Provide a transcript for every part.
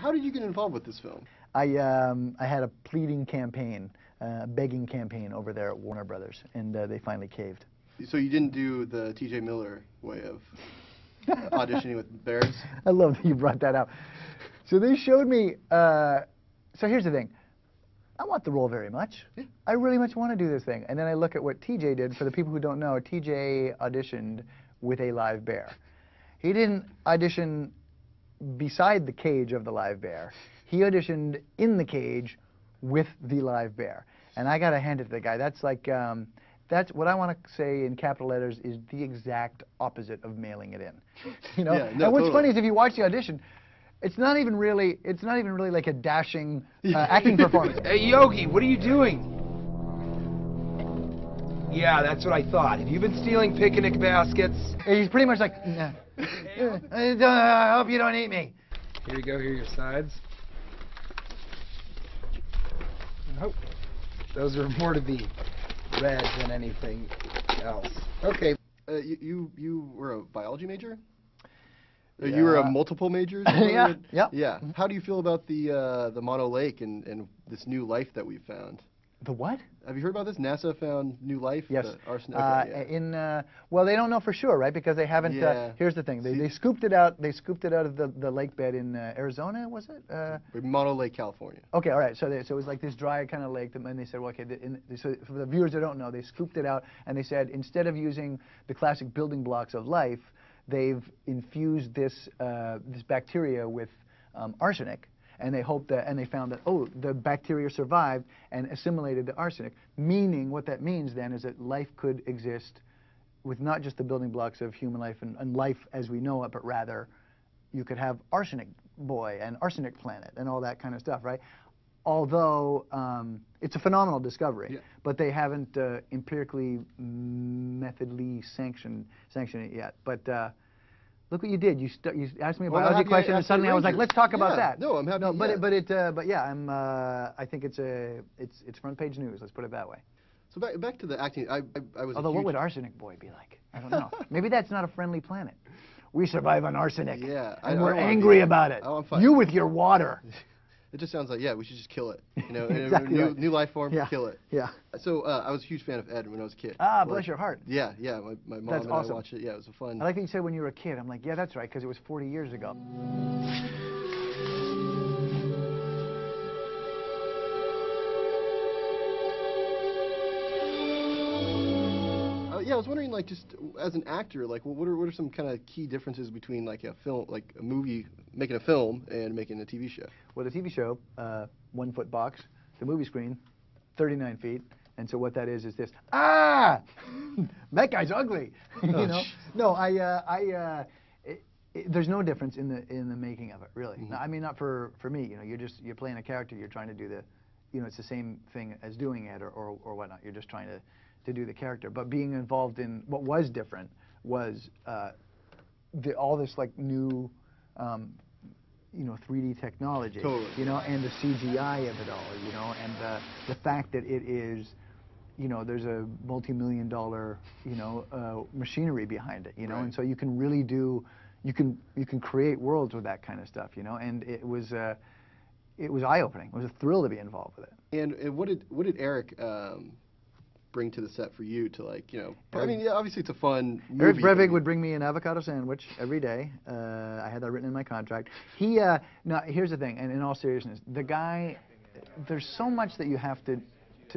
How did you get involved with this film? I had a pleading campaign, begging campaign over there at Warner Brothers, and they finally caved. So you didn't do the T.J. Miller way of auditioning with bears? I love that you brought that up. So they showed me, so here's the thing. I want the role very much. Yeah. I really much want to do this thing. And then I look at what TJ did. For the people who don't know, TJ auditioned with a live bear. He didn't audition beside the cage of the live bear. He auditioned in the cage with the live bear. And I got to hand it to the guy. That's like, that's what I want to say in capital letters is the exact opposite of mailing it in. You know? Yeah, no, and what's totally. funny is if you watch the audition, it's not even really like a dashing acting performance. Hey, Yogi, what are you doing? Yeah, that's what I thought. Have you been stealing picnic baskets? He's pretty much like, nah. I hope you don't eat me. Here you go, here are your sides. Oh, those are more to be read than anything else. Okay. You were a biology major? Yeah. You were a multiple major? Yeah. Yeah. Mm-hmm. How do you feel about the Mono Lake and this new life that we've found? The what? Have you heard about this? NASA found new life? Yes. Arsenic. Okay, yeah. Well, they don't know for sure, right? Because they haven't. Yeah. Here's the thing. They scooped it out. They scooped it out of the lake bed in Arizona. Was it? Mono Lake, California. Okay. All right. So it was like this dry kind of lake. And they said, well, okay. So for the viewers that don't know, they scooped it out and they said instead of using the classic building blocks of life, they've infused this this bacteria with arsenic. And they hoped that, and they found that, oh, the bacteria survived and assimilated the arsenic. Meaning, what that means then is that life could exist with not just the building blocks of human life and life as we know it, but rather you could have arsenic boy and arsenic planet and all that kind of stuff, right? Although it's a phenomenal discovery, yeah. But they haven't empirically, methodly sanctioned it yet. But look what you did. You asked me a biology question, and suddenly I was like, "Let's talk about that." No, I'm happy. No, but yeah, I think it's front page news. Let's put it that way. So back to the acting. I was. Although, what would Arsenic Boy be like? I don't know. Maybe that's not a friendly planet. We survive on arsenic. Yeah, and we're angry about it. Oh, I'm fine. You with your water. It just sounds like, yeah, we should just kill it. You know, Exactly right. new life form, yeah. Kill it. Yeah. So I was a huge fan of Ed when I was a kid. Ah, bless your heart. Yeah, yeah. My mom that's and awesome. I watched it. Yeah, it was fun. I like that you said when you were a kid. I'm like, yeah, that's right, because it was 40 years ago. Yeah, I was wondering, like, just as an actor, like, what are some kind of key differences between like a film, like a movie, making a film and making a TV show? Well, the TV show, 1 foot box. The movie screen, 39 feet. And so what that is this. Ah, that guy's ugly. You know? No, there's no difference in the making of it, really. Mm-hmm. No, I mean, not for me. You know, you're playing a character. You're trying to do it's the same thing as doing it or whatnot. You're just trying to do the character. But being involved in what was different was all this like new, 3D technology, totally. You know, and the CGI of it all, you know, and the fact that it is, you know, there's a multi-million-dollar, machinery behind it, you know, right. And so you can really you can create worlds with that kind of stuff, you know, and it was eye-opening. It was a thrill to be involved with it. And what did Eric bring to the set for you to, like, you know, I mean, yeah, obviously it's a fun movie. Eric Brevig would bring me an avocado sandwich every day. I had that written in my contract. Now, here's the thing, and in all seriousness, the guy, there's so much that you have to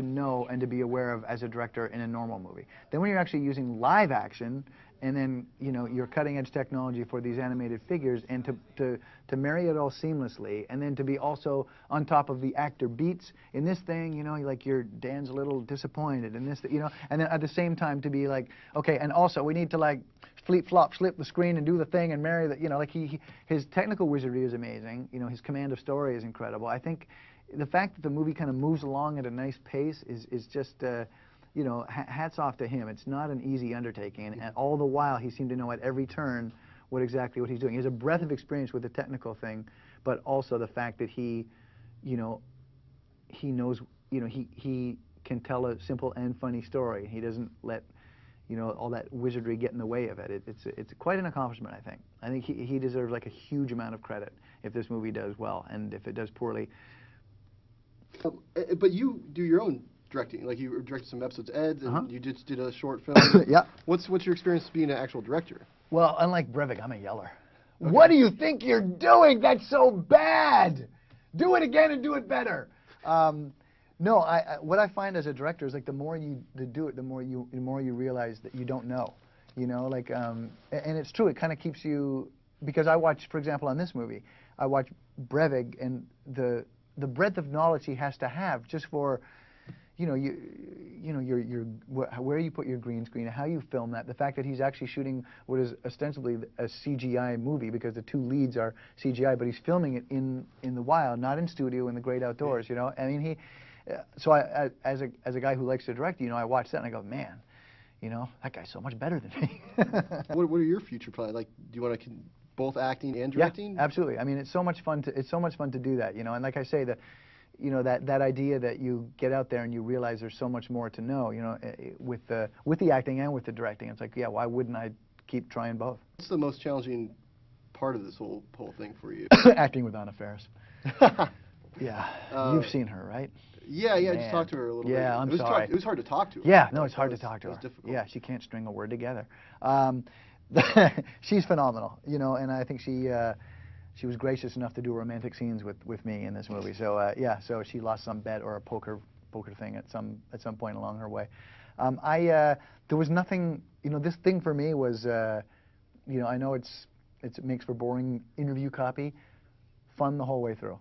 know and to be aware of as a director in a normal movie. Then when you're actually using live action, and then, you know, you're cutting edge technology for these animated figures, and to marry it all seamlessly, and then to be also on top of the actor beats in this thing, you know, like Dan's a little disappointed in this, you know, and then at the same time to be like, okay, and also we need to like flip the screen and do the thing and marry the, you know, like his technical wizardry is amazing, you know, his command of story is incredible. I think the fact that the movie kind of moves along at a nice pace is just, you know, hats off to him. It's not an easy undertaking, and all the while he seemed to know at every turn exactly what he's doing. He has a breadth of experience with the technical thing, but also the fact that he knows, you know, he can tell a simple and funny story. He doesn't let, you know, all that wizardry get in the way of it. It's quite an accomplishment, I think. I think he deserves like a huge amount of credit. if this movie does well, and if it does poorly. But you do your own directing, like you directed some episodes of Ed, and you just did a short film. Yeah. What's your experience being an actual director? Well, unlike Brevik, I'm a yeller. Okay. What do you think you're doing? That's so bad. Do it again and do it better. No, what I find as a director is like the more you do it, the more you realize that you don't know. You know, like, and it's true. It kind of keeps you, because I watch, for example, on this movie, I watch Brevik and the breadth of knowledge he has to have just for, you know, where you put your green screen, how you film that, the fact that he's actually shooting what is ostensibly a CGI movie because the two leads are CGI, but he's filming it in the wild, not in studio, in the great outdoors. You know, I mean, so as a guy who likes to direct, you know, I watch that and I go, man, you know, that guy's so much better than me. What are your future plans? Like, do you want to both acting and directing? Yeah, absolutely. I mean, it's so much fun to do that. You know, and like I say, you know, that idea that you get out there and you realize there's so much more to know. You know, with the acting and with the directing, it's like, yeah, why wouldn't I keep trying both? What's the most challenging part of this whole thing for you? Acting with Anna Faris. Yeah, you've seen her, right? Yeah, I just talked to her a little bit. Yeah, I'm sorry. It was hard to talk to her. Yeah, no, it's hard to talk to her. It was difficult. Yeah, she can't string a word together. She's phenomenal, you know, and I think she was gracious enough to do romantic scenes with me in this movie. So yeah, so she lost some bet or a poker thing at some point along her way. There was nothing, you know, this thing for me was, you know, I know it makes for boring interview copy, fun the whole way through.